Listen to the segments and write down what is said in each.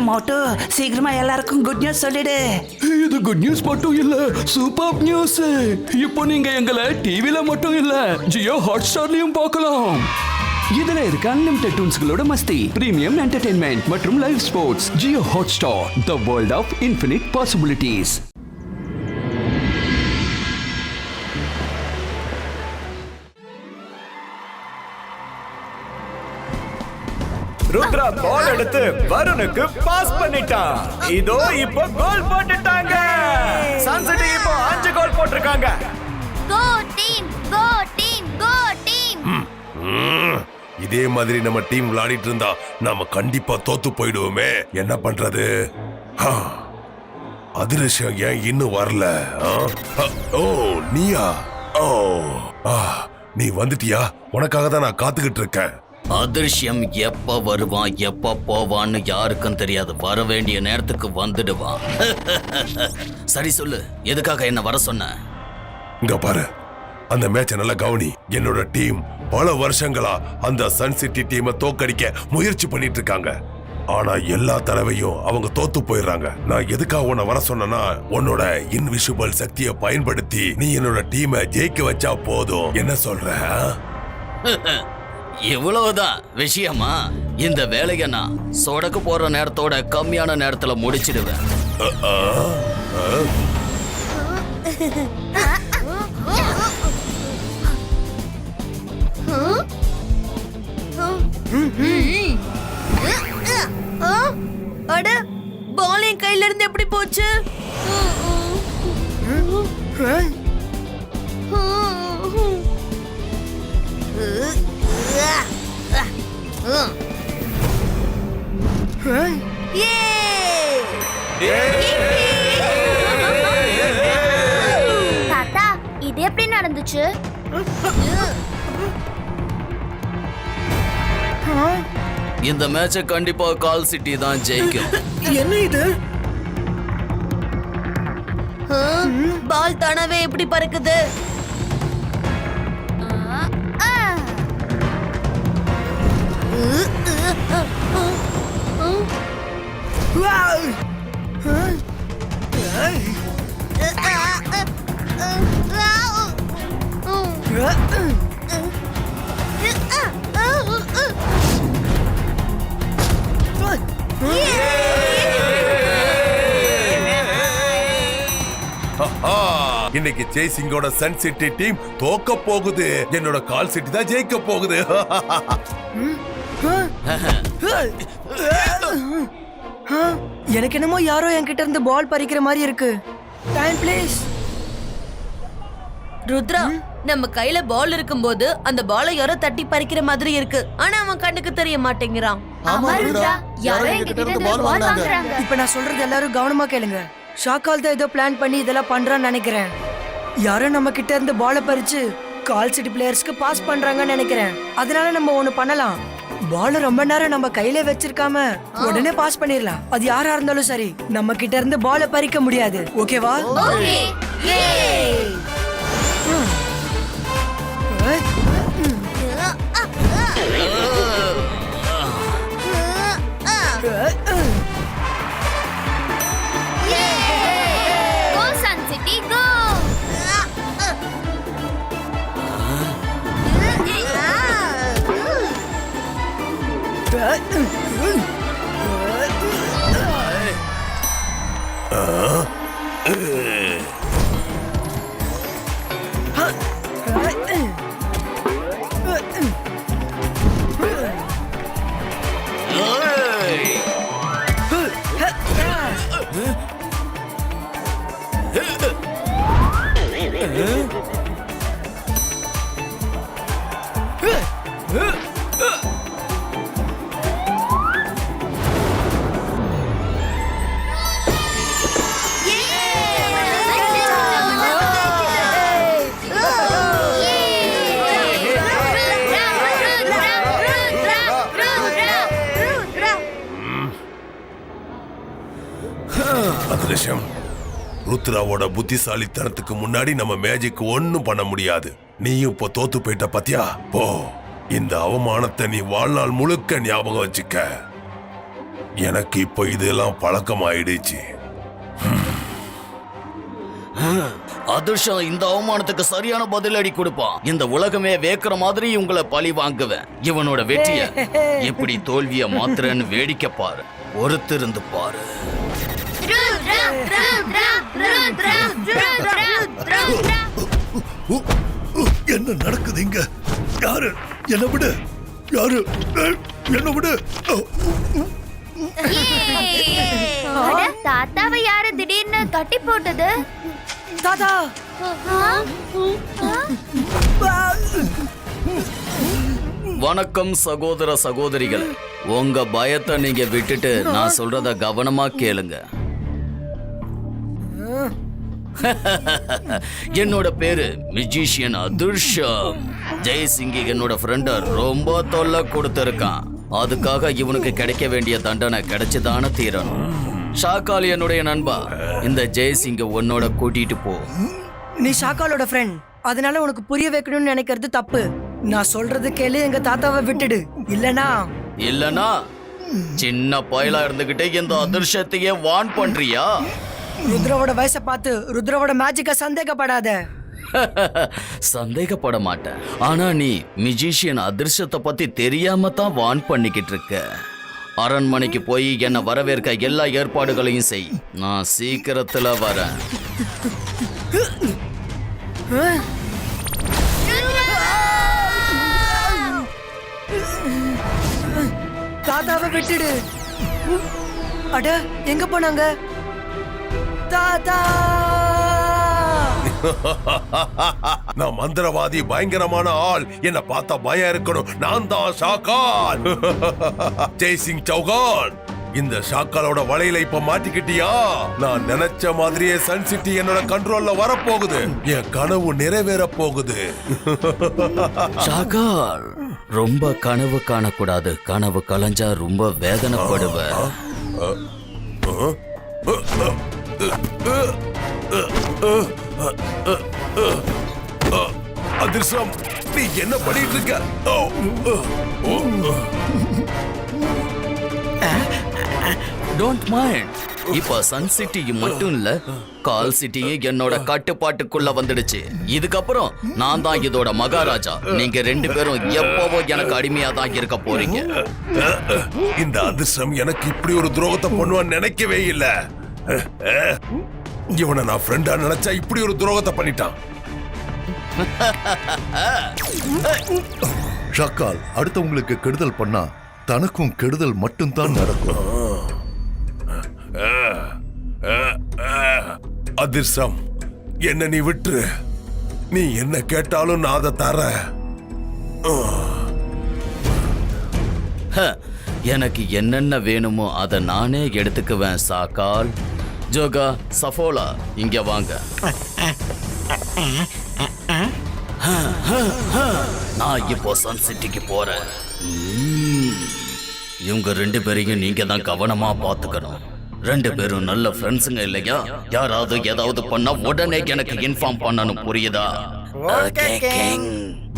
மோட்டு சீக்கிரமா எல்லாருக்கும் good news சொல்லிடு. இது குட் நியூஸ் மட்டும் இல்ல, சூப்பர் நியூஸ். இப்போ நீங்க எங்களை டிவில மட்டும் இல்ல, ஜியோ ஹாட் ஸ்டார்லயும் பார்க்கலாம். இதுல இருக்க அன்லிமிட்டெட் டூன்ஸ்களோட மஸ்தி, பிரீமியம் என்டர்டெயின்மெண்ட் மற்றும் live sports. Jio Hotstar, the world of infinite possibilities. Rudra ball எடுத்து வருணுக்கு பாஸ் பண்ணிட்டான். இதோ இப்போ கோல் போட்டுட்டாங்க. சன்சிட்டி இப்போ 5 கோல் போட்டிருக்காங்க. கோ டீம், கோ டீம், கோ டீம். இதே மாதிரி நம்ம டீம் விளையாடிட்டு இருந்தா நாம கண்டிப்பா தோத்து போயிடுவோமே. என்ன பண்றது? அதிர்ஷ்டம் ஏன் இன்னும் வரல? ஓ நீயா? ஓ நீ வந்துட்டியா? உனக்காக தான் நான் காத்துக்கிட்டு இருக்கேன். அதிர்ஷ்யம் எப்ப வருவான் எப்ப போவான்னு யாருக்கும் தெரியாது. வர வேண்டிய நேரத்துக்கு வந்துடுவான். சரி சொல்லு, எதுக்காக என்ன வர சொன்ன? இங்க பாரு, அந்த மேட்சை நல்லா கவனி. என்னோட டீம் பல வருஷங்களா அந்த சன் சிட்டி டீமை தோக்கடிக்க முயற்சி பண்ணிட்டு இருக்காங்க. ஆனா எல்லா தடவையும் அவங்க தோத்து போயிடுறாங்க. நான் எதுக்காக உன்னை வர சொன்னா, உன்னோட இன்விசிபிள் சக்தியை பயன்படுத்தி நீ என்னோட டீமை ஜெயிக்க வச்சா போதும். என்ன சொல்ற? இவ்வளவுதான் விஷயமா? இந்த வேலையை நான் சொடக்கு போற நேரத்தோட கம்மியான நேரத்துல முடிச்சிடுவேன். அட, பால் என் கையில இருந்து எப்படி போச்சு? தாத்தா, இது எப்படி நடந்துச்சு? இந்த மேட்சை கண்டிப்பா கால் சிட்டி தான் ஜெயிக்கும். என்ன இது? பால் தானாவே எப்படி பறக்குது? இன்னைக்கு ஜெய்சிங்கோட சன் சிட்டி டீம் தோக்க போகுது. என்னோட கால் சிட்டி தான் ஜெயிக்க போகுது. எனக்கு என்னமோ யாரோ என்கிட்ட இருந்து பால் பறிக்கிற மாதிரி இருக்கு. Time please. ருத்ரா, நம்ம கையில பால் இருக்கும்போது அந்த பாலை யாரோ தட்டி பறிக்கிற மாதிரி இருக்கு. ஆனா அவன் கண்ணுக்கு தெரிய மாட்டேங்கிறான். ஆமா ருத்ரா, யாரோ என்கிட்ட இருந்து பால் வாங்குறாங்க. இப்ப நான் சொல்றது எல்லாரும் கவனமா கேளுங்க. ஷாக்கால் தான் ஏதோ பிளான் பண்ணி இதெல்லாம் பண்றான்னு நினைக்கிறேன். யாரோ நம்ம கிட்ட இருந்து பாலை பறிச்சு கால் சிட்டி பிளேயர்ஸ்க்கு பாஸ் பண்றாங்கன்னு நினைக்கிறேன். அதனால நம்ம ஒண்ணு பண்ணலாம். பால் ரொம்ப நேரம் நம்ம கையில வச்சிருக்காம உடனே பாஸ் பண்ணிடலாம். அது யாரா இருந்தாலும் சரி, நம்ம கிட்ட இருந்து பாலை பறிக்க முடியாது. ஓகேவா? Okay. Go Sun City, go! அதிர்ஷ்டம், ருத்ராவோட புத்திசாலித்தனத்துக்கு முன்னாடி நம்ம மேஜிக் ஒன்னும் பண்ண முடியாது. நீயும் இப்போ தோத்து போயிட்ட பாத்தியா? போ, இந்த அவமானத்தை நீ வாழ்நாள் முழுக்க ஞாபகம் வச்சுக்க. எனக்கு இப்போ இதெல்லாம் பழக்கமாயிடுச்சு. அதிர்ஷ்டம் இந்த அவமானத்துக்கு சரியான பதிலடி கொடுப்பான். இந்த உலகமே வேக்கிற மாதிரி உங்களை பழி வாங்குவேன். இவனோட வெற்றிய எப்படி தோல்விய மாத்திரன்னு வேடிக்கை பாரு, ஒருத்திருந்து பாரு. என்ன நடக்குது இங்க? யாரு என்ன விடு? யாரு என்ன விடு? தாத்தாவை யாரு திடீர்னு கட்டி போட்டது? தாத்தா வணக்கம் சகோதர சகோதரிகள். உங்க பயத்தை நீங்க விட்டுட்டு நான் சொல்றத கவனமா கேளுங்க. என்னோட பேரு மியூசிஷியன் அதிர்ஷம். ஜெய்சிங் என்னோட ஃப்ரெண்ட ரொம்ப தொல்லை கொடுத்திருக்கான். அதுக்காக இவனுக்கு கிடைக்க வேண்டிய தண்டனை கிடைச்சுதானே தீரணும். ஷாக்கால் என்னுடைய நண்பா, இந்த ஜெய்சிங்க உன்னோட கூட்டிட்டு போ. நீ ஷாக்காலோட ஃப்ரெண்ட், அதனால உனக்கு புரிய வைக்கணும்னு நினைக்கிறது தப்பு. நான் சொல்றது கேளு, எங்க தாத்தாவை விட்டுடு. இல்லனா சின்ன பயலா இருந்துகிட்டே இந்த அதிர்ஷ்டத்தையே வான் பண்றியா? ருத்ராவோட வயசை பார்த்து ருத்ராவோட மேஜிக்க சந்தேகப்படாத. சந்தேகப்பட மாட்டேன். ஆனா நீ மியூசிஷியன் அதிர்ஷ்டத்தை பத்தி தெரியாம தான் வான் பண்ணிக்கிட்டு இருக்க. அரண்மனைக்கு போய் என்ன வரவேற்க எல்லா ஏற்பாடுகளையும் செய். நான் சீக்கிரத்துல வரேன். தாத்தாவை விட்டுடு. அட, எங்க போனாங்க? தாத்தா! நான் மந்திரவாதி, பயங்கரமான ஆள். என்ன பார்த்தா பயம் இருக்கணும். நான் தான் ஷாக்கால். ஜெய்சிங் சௌகான். இந்த ஷாக்காலோட வலையில இப்ப மாட்டிக்கிட்டியா? நான் நினைச்ச மாதிரியே சன் சிட்டி என்னோட கண்ட்ரோல்ல வரப்போகுது. என் கனவு நிறைவேற போகுது. ஷாக்கால், ரொம்ப கனவு காணக்கூடாது. கனவு கலைஞ்சா ரொம்ப வேதனைப்படுவ. அதிர்ஷ்டம், நீ என்ன பண்ணிட்டு இருக்க? Don't mind. இப்ப சன் சிட்டி மட்டும் இல்ல, கால் சிட்டியே என்னோட கட்டுப்பாட்டுக்குள்ள வந்துடுச்சு. இதுக்கப்புறம் நான் தான் இதோட மகாராஜா. நீங்க ரெண்டு பேரும் எப்பவோ எனக்கு அடிமையா தான் இருக்க போறீங்க. இந்த அதிர்ஷ்டம் எனக்கு இப்படி ஒரு துரோகத்தை பண்ணுவான்னு நினைக்கவே இல்ல. இவனை நான் ஃப்ரெண்டா நினைச்சா இப்படி ஒரு துரோகத்தை பண்ணிட்டான். ஷாக்கால், அடுத்தவங்களுக்கு கெடுதல் பண்ணா தனக்கும் கெடுதல் மட்டும்தான் நடக்கும். அதிர்ஷ்டம், என்ன நீ விட்டுரு. நீ என்ன கேட்டாலும் நான் அதை தரேன். எனக்கு என்னென்ன வேணுமோ அதை நானே எடுத்துக்குவேன். சாக்கால், ஜோகா, சஃபோலா, இங்க வாங்க. நான் இப்போ சன் சிட்டிக்கு போறேன். இவங்க ரெண்டு பேரையும் நீங்க தான் கவனமா பாத்துக்கணும். ரெண்டு பேரும் நல்ல ஃப்ரெண்ட்ஸுங்க இல்லையா? யாராவது ஏதாவது பண்ணா உடனே எனக்கு இன்ஃபார்ம் பண்ணணும், புரியுதா?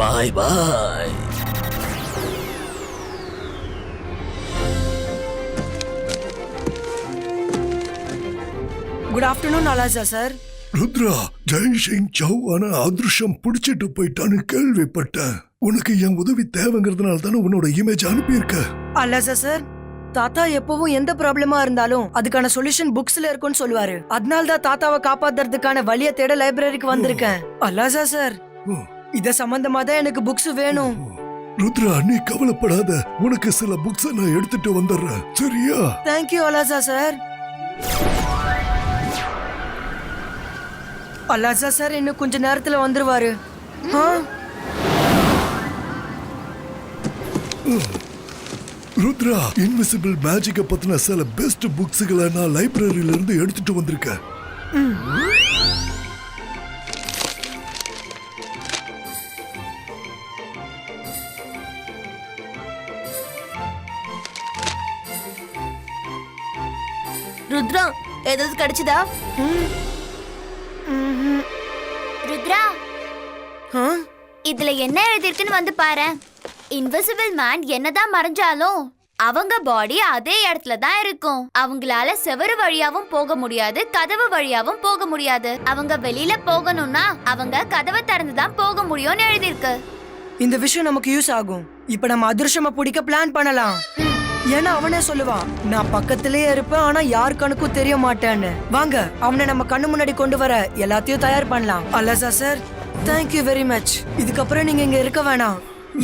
Bye bye. Good afternoon Alasa sir. Rudra, Jaisingh சௌகான அதிர்ஷ்டம் பிடிச்சிட்டு போயிட்டான்னு கேள்விப்பட்டேன். உனக்கு என் உதவி தேவைங்கிறதுனால தானே உன்னோட இமேஜ் அனுப்பியிருக்க. அலாசா சார், தாத்தா எப்பவும் எந்த ப்ராப்ளமா இருந்தாலும் அதுக்கான சொல்யூஷன் புக்ஸ்ல இருக்கும்னு சொல்லுவாரு. அதனால தான் தாத்தாவை காப்பாத்துறதுக்கான வழியை தேட லைப்ரரிக்கு வந்திருக்கேன். அலாசா சார், இத சம்பந்தமா தான் எனக்கு புக்ஸ் வேணும். ருத்ரா, நீ கவலைப்படாத. உனக்கு சில புக்ஸ் நான் எடுத்துட்டு வந்துடுறேன், சரியா? Thank you Alasa sir. Alasa sir இன்னும் கொஞ்ச நேரத்துல வந்துருவாரு. ருத்ரா, இன்விசிபிள் மேஜிக்க பத்தின சில பெஸ்ட் புக்ஸ்களை நான் லைப்ரரியில இருந்து எடுத்துட்டு வந்திருக்கேன். ருத்ரா, ஏதாவது கிடைச்சதா? ருத்ரா, இதுல என்ன எழுதிருக்குன்னு வந்து பாரு. இன்விசிபிள் மேன் என்னதான் மறைஞ்சாலும் அவங்க பாடி அதே இடத்துல தான் இருக்கும். அவங்களால செவரு வழியாவும் போக முடியாது, கதவு வழியாவும் போக முடியாது. அவங்க வெளியில போகணும்னா அவங்க கதவை திறந்து தான் போக முடியும்னு எழுதிருக்கு. இந்த விஷயம் நமக்கு யூஸ் ஆகும். இப்ப நம்ம அதிர்ஷ்டமா பிடிக்க பிளான் பண்ணலாம். ஏன்னா அவனே சொல்லுவான், நான் பக்கத்திலேயே இருப்பேன் ஆனா யார் கணக்கும் தெரிய மாட்டேன்னு. வாங்க அவனை நம்ம கண்ணு முன்னாடி கொண்டு வர எல்லாத்தையும் தயார் பண்ணலாம். அல்லசா சார், தேங்க்யூ வெரி மச். இதுக்கப்புறம் நீங்க இங்க இருக்க வேணாம்.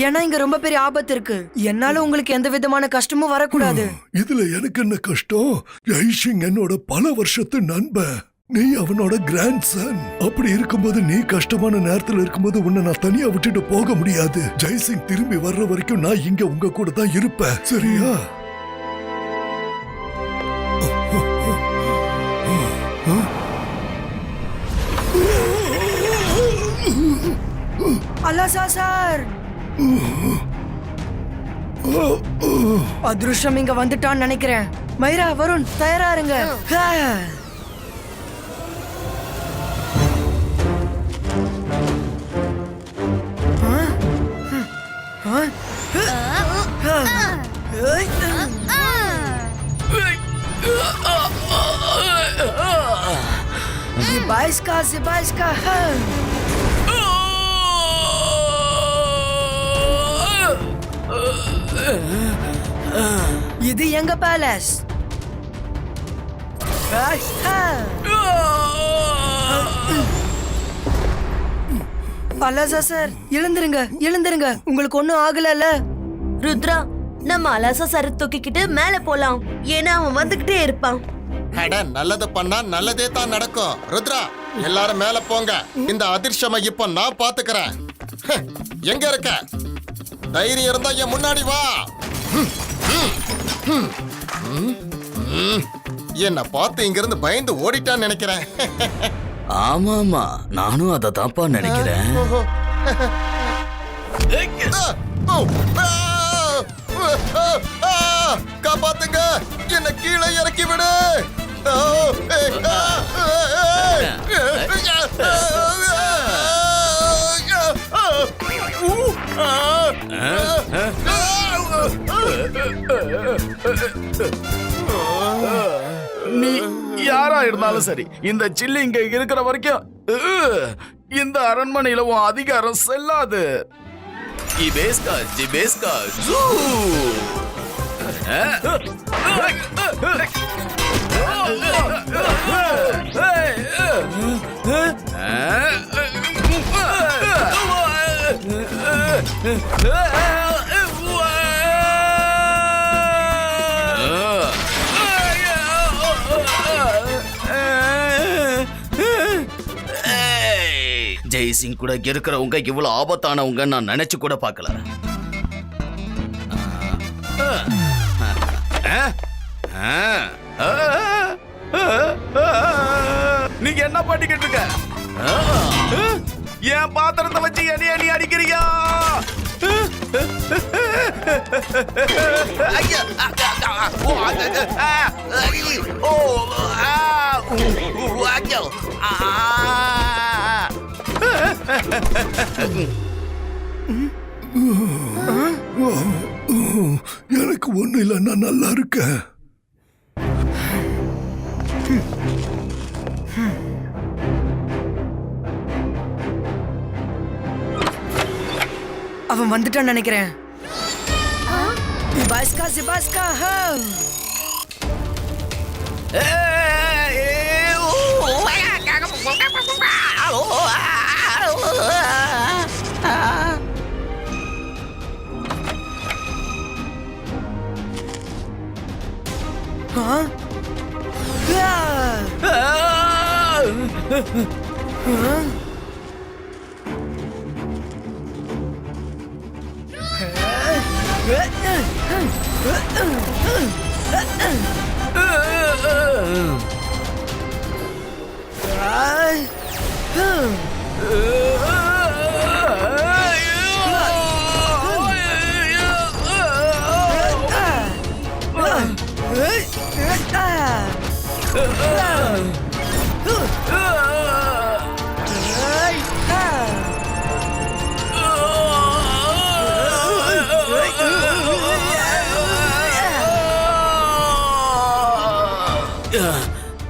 ஏன்னா இங்க ரொம்ப பெரிய ஆபத்து இருக்கு. என்னால உங்களுக்கு எந்த விதமான கஷ்டமும் வரக்கூடாது. இதுல எனக்கு என்ன கஷ்டம்? ஜெய்சிங் என்னோட பல வருஷத்து நண்பன். நீ அவனோட கிராண்ட் சன். அப்படி இருக்கும்போது நீ கஷ்டமான நேரத்துல இருக்கும்போது உன்னை நான் தனியா விட்டுட்டு போக முடியாது. ஜெய்சிங் திரும்பி வர்ற வரைக்கும் நான் இங்க உங்க கூட தான் இருப்பேன், சரியா? அல்லசா சார், அதிர்ஷ்டம் இங்க வந்துட்டான்னு நினைக்கிறேன். மைரா, வருண், தயாரா இருங்க. Zibajska. இது எங்க பேலஸ். அலாசா சார், எழுந்திருங்க. உங்களுக்கு ஒண்ணும் ஆகலல்ல? ருத்ரா, நம்ம அலாசா சார தூக்கிக்கிட்டு மேல போலாம். ஏன்னா அவன் வந்துகிட்டே இருப்பான். அட, நல்லது பண்ணா நல்லதே தான் நடக்கும். ருத்ரா, எல்லாரும் மேல போங்க. இந்த அதிர்ஷ்டமா இப்ப நான் பாத்துக்கிறேன். எங்க இருக்க? தைரியம் இருந்தா என் முன்னாடி வா. என்ன பார்த்து இங்க இருந்து பயந்து ஓடிட்டான்னு நினைக்கிறேன். ஆமாமா, நானும் அதை தான்ப்பா நினைக்கிறேன். காப்பாத்துங்க, என்ன கீழே இறக்கி விடு. நீ யாரா இருந்தாலும் சரி, இந்த சில்லி இங்க இருக்கிற வரைக்கும் இந்த அரண்மனையில உன் அதிகாரம் செல்லாது. ஜிபேஸ்கா ஜூ. ஜெய்சிங் கூட இருக்கிறவங்க இவ்வளவு ஆபத்தானவங்க நான் நினைச்சு கூட பார்க்கல. நீங்க என்ன பண்ணிக்கிட்டு இருக்க? என் பாத்திரத்தை வச்சு அணி அடிக்கிறியா? எனக்கு ஒண்ணு இல்ல, நான் நல்லா இருக்கேன். அவன் வந்துட்டான்னு நினைக்கிறேன். ஜிபாஸ்கா.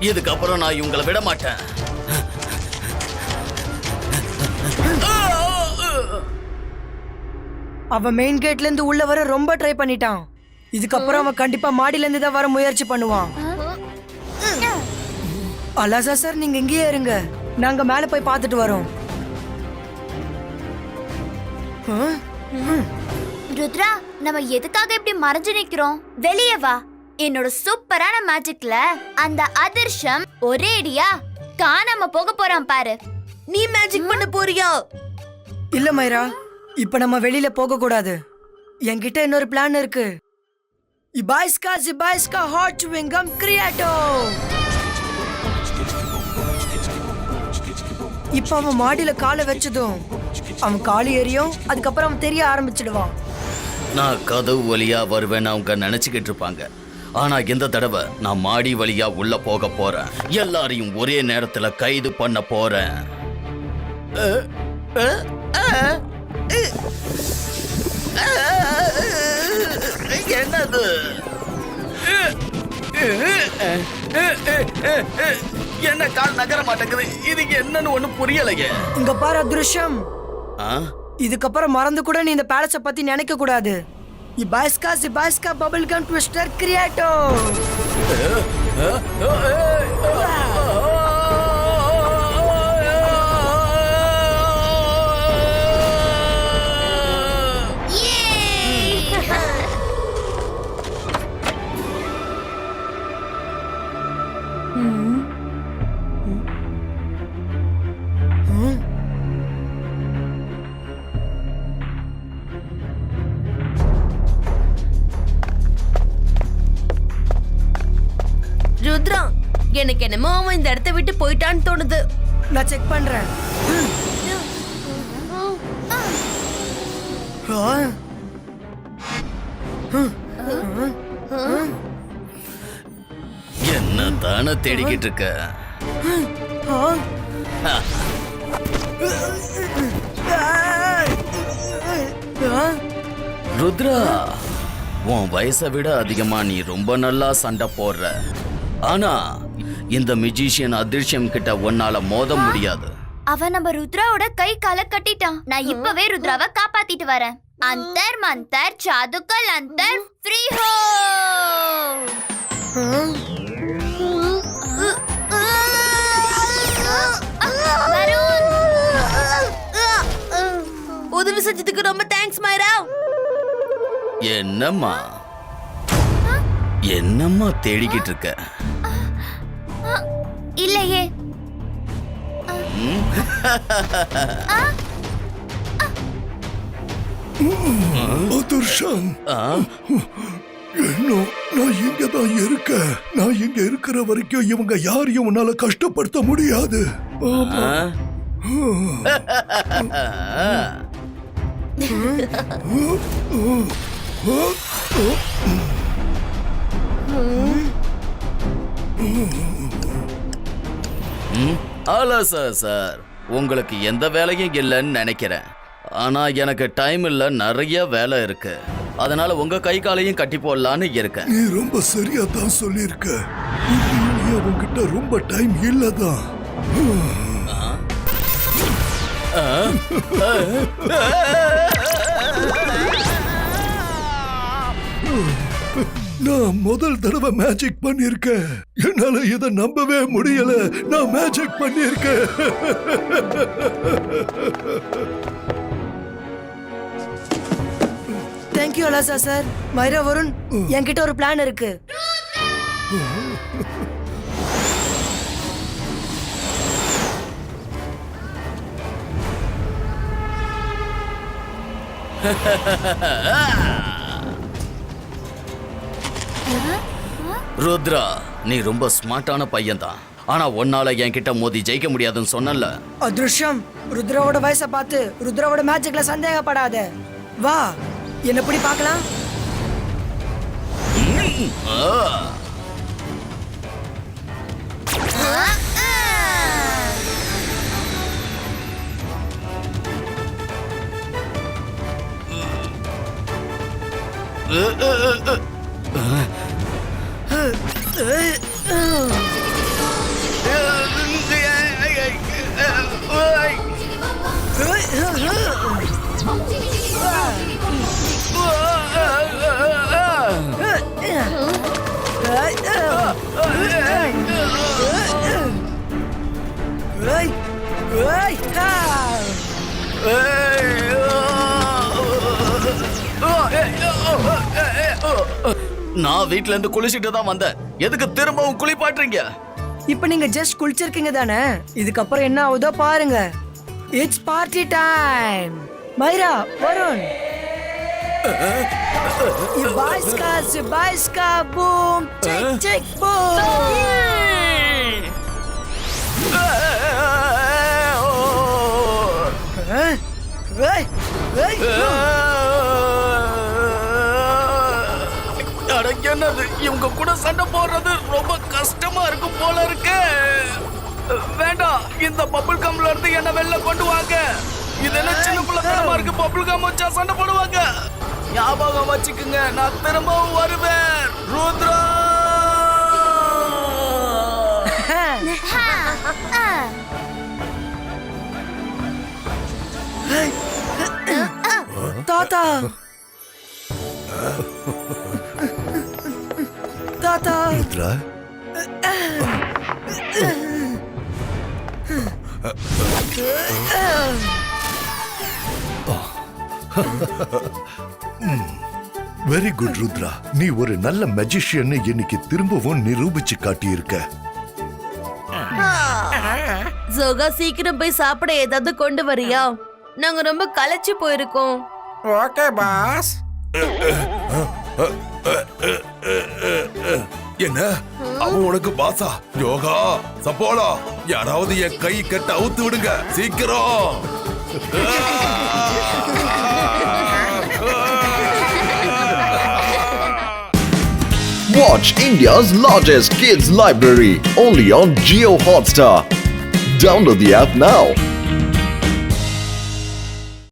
இதுக்கப்புறம் நான் இவங்களை விட மாட்டேன். அவன் மெயின் கேட்ல இருந்து உள்ள வர ரொம்ப ட்ரை பண்ணிட்டான். இதுக்கப்புறம் அவன் கண்டிப்பா மாடியில இருந்து தான் வர முயற்சி பண்ணுவான். அலாசா சார், நீங்க இங்கேயே இருங்க, நாங்க மேல போய் பார்த்துட்டு வரோம். ருத்ரா, நம்ம எதுக்காக இப்படி மறைஞ்சு நிக்கிறோம்? வெளியே வா. என்னோட சூப்பரான மேஜிக்ல அந்த அதிர்ஷம் ஒரேடியா காணாம போக போறான் பாரு. நீ மேஜிக் பண்ண போறியா? இல்ல மைரா, இப்ப நம்ம வெளியில போக கூடாது. என்கிட்ட இன்னொரு பிளான் இருக்கு. இபாய்ஸ்கா ஹாட் விங்கம் கிரியேட்டோ. இப்ப அவன் மாடியில காலை வச்சதும் அவன் காலி எறியும். அதுக்கப்புறம் அவன் தெரிய ஆரம்பிச்சிடுவான். நான் கதவு வழியா வருவேன்னு அவங்க நினைச்சுக்கிட்டு இருப்பாங்க. ஆனா இந்த தடவை நான் மாடி வழியா உள்ள போக போறேன். எல்லாரையும் ஒரே நேரத்துல கைது பண்ண போறேன். என்னது? என்ன கால் நகர மாட்டேங்குது. இது என்னன்னு ஒண்ணு புரியலையே. இங்க பாரு அதிருஷ்யம், இதுக்கப்புறம் மறந்து கூட நீ இந்த பேலஸ பத்தி நினைக்க கூடாது. இபாய்ஸ்கா பபிள் கம் ட்விஸ்டர் கிரியேட்டோ. ருத்ரா, எனக்கு என்னமோ அவன் இந்த இடத்தை விட்டு போயிட்டான்னு தோணுது. நான் செக் பண்றேன். என்ன தானே தேடிக்கிட்டு இருக்க? ருத்ரா, உன் வயசை விட அதிகமா நீ ரொம்ப நல்லா சண்டை போடுற. ஆனா இந்த மியூசிஷியன் அதிர்ஷ்யம் கிட்ட உன்னால மோத முடியாது. அவன் நம்ம ருத்ராவோட கை கால கட்டிட்டான். நான் இப்பவே ருத்ராவை காப்பாத்திட்டு வரேன். அந்தர் மந்தர் சாதுக்கல் அந்தர் ஃப்ரீ ஹோ. உதவி செஞ்சதுக்கு ரொம்ப தேங்க்ஸ் மைரா. என்னம்மா தேடிக்கிட்டு இருக்க? இல்லையே. அதிர்ஷம், என்ன, நான் இங்கதான் இருக்கேன். நான் இங்க இருக்கிற வரைக்கும் இவங்க யாரையும் உன்னால கஷ்டப்படுத்த முடியாது. ஆமா. ஆலாசா சார், உங்களுக்கு எந்த வேலையும் இல்லைன்னு நினைக்கிறேன். ஆனா எனக்கு டைம் இல்ல, நிறைய வேலை இருக்கு. அதனால உங்க கை காலையும் கட்டி போடலான்னு இருக்கேன். நீ ரொம்ப சரியா தான் சொல்லியிருக்க. உங்ககிட்ட ரொம்ப டைம் இல்லதான். நான் முதல் தடவை மேஜிக் பண்ணிருக்கேன். என்னால இதை நம்பவே முடியல. நான் மேஜிக் பண்ணிருக்கேன். Thank you Alasa sir. மைரா, வருண், என்கிட்ட ஒரு பிளான் இருக்கு. ருத்ரா, நீ ரொம்ப ஸ்மார்ட்டான பையன் தான். ஆனா உன்னால என்கிட்ட மோதி ஜெயிக்க முடியாதுன்னு சொன்னல. அதிருஷ்யம், ருத்ராவோட வயசை பார்த்து ருத்ராவோட மேஜிக்ல சந்தேகப்படாத. வா, என்ன எப்படி பார்க்கலாம். ஏய், ஏய், ஆ. நான் வீட்ல இருந்து குளிச்சிட்டு தான் வந்தேன். எதுக்கு திரும்பவும் குளிப்பாட்டுறீங்க? இப்ப நீங்க ஜஸ்ட் குளிச்சிருக்கீங்க தானே, இதுக்கப்புறம் என்ன ஆகுதோ பாருங்க. It's party time. மைரா, Varun, Bajska, boom, check, boom. Hey, hey, என்னது இவங்க கூட சண்டை போடுறது ரொம்ப கஷ்டமா இருக்கும் போல இருக்கு. வேண்டாம், இந்த பப்புள் கம்ல இருந்து என்ன வெளில கொண்டு வாங்க. இது என்ன சின்ன பிள்ளைத்தனமா இருக்கு. பப்புள் கம் வச்சா சண்டை போடுவாங்க. ஞாபகம் வச்சுக்குங்க, நான் திரும்பவும் வருவேன். ருத்ரா, தாத்தா, தாத்தா, ருத்ரா, வெரி குட் ருத்ரா, நீ ஒரு நல்ல மெஜிஷியன் இன்னைக்கு திரும்பவும் நிரூபிச்சு காட்டியிருக்க. ஜோகா, சீக்கிரம் போய் சாப்பிட ஏதாவது கொண்டு வரியா? நாங்க ரொம்ப களைச்சு போயிருக்கோம். Okay boss. என்ன அவன் உனக்கு பாசா? யோகா, சப்போலா, யாராவது என் கை கட்ட அவுத்து விடுங்க சீக்கிரம். Watch India's largest kids library only on Jio Hotstar. Download the app now.